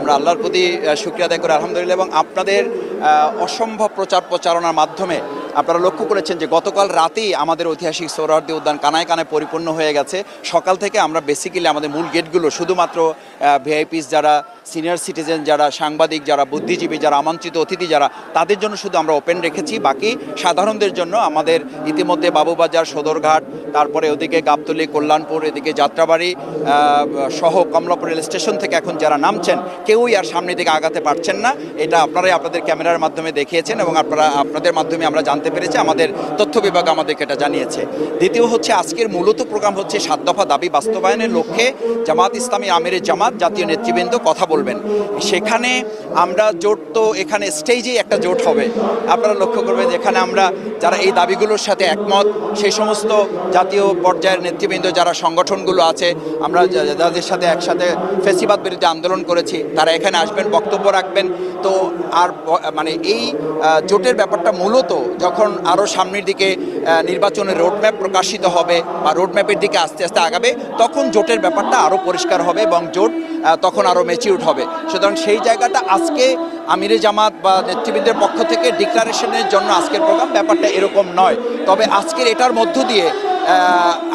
আমরা আল্লাহর প্রতি শুকরিয়া আদায় করি আলহামদুলিল্লাহ। এবং আপনাদের অসম্ভব প্রচারণার মাধ্যমে আপনারা লক্ষ্য করেছেন যে গতকাল রাতেই আমাদের ঐতিহাসিক সোহরাওয়ার্দী উদ্যান কানায় কানায় পরিপূর্ণ হয়ে গেছে। সকাল থেকে আমরা বেসিক্যালি আমাদের মূল গেটগুলো শুধুমাত্র ভিআইপিস যারা, সিনিয়র সিটিজেন যারা, সাংবাদিক যারা, বুদ্ধিজীবী যারা, আমন্ত্রিত অতিথি যারা, তাদের জন্য শুধু আমরা ওপেন রেখেছি। বাকি সাধারণদের জন্য আমাদের ইতিমধ্যে বাবুবাজার, সদরঘাট, তারপরে ওদিকে গাবতলী, কল্যাণপুর, এদিকে যাত্রাবাড়ি সহ কমলাপুর রেল স্টেশন থেকে এখন যারা নামছেন কেউই আর সামনের দিকে আগাতে পারছেন না। এটা আপনারাই আপনাদের ক্যামেরার মাধ্যমে দেখিয়েছেন এবং আপনাদের মাধ্যমে আমরা জানতে পেরেছি, আমাদের তথ্য বিভাগ আমাদেরকে এটা জানিয়েছে। দ্বিতীয় হচ্ছে আজকের মূলত প্রোগ্রাম হচ্ছে 7 দফা দাবি বাস্তবায়নের লক্ষ্যে জামাত ইসলামী আমিরে জামাত জাতীয় নেতৃবৃন্দ কথা বলবেন। সেখানে আমরা জোট, তো এখানে স্টেজেই একটা জোট হবে। আপনারা লক্ষ্য করবেন যেখানে আমরা যারা এই দাবিগুলোর সাথে একমত, সেই সমস্ত জাতীয় পর্যায়ের নেতৃবৃন্দ যারা সংগঠনগুলো আছে, আমরা যাদের সাথে একসাথে ফ্যাসিবাদ বিরুদ্ধে আন্দোলন করেছি, তারা এখানে আসবেন, বক্তব্য রাখবেন। তো আর মানে এই জোটের ব্যাপারটা মূলত যখন আরও সামনের দিকে নির্বাচনের রোডম্যাপ প্রকাশিত হবে বা রোডম্যাপের দিকে আস্তে আস্তে আগাবে, তখন জোটের ব্যাপারটা আরও পরিষ্কার হবে এবং জোট তখন আরও ম্যাচিউরড হবে। সুতরাং সেই জায়গাটা আজকে আমিরে জামাত বা নেতৃবৃন্দের পক্ষ থেকে ডিক্লারেশনের জন্য আজকের প্রোগ্রাম ব্যাপারটা এরকম নয়। তবে আজকের এটার মধ্য দিয়ে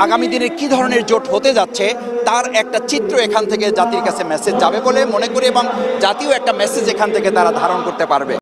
আগামী দিনে কী ধরনের জোট হতে যাচ্ছে তার একটা চিত্র এখান থেকে জাতির কাছে মেসেজ যাবে বলে মনে করি এবং জাতীয় একটা মেসেজ এখান থেকে তারা ধারণ করতে পারবে।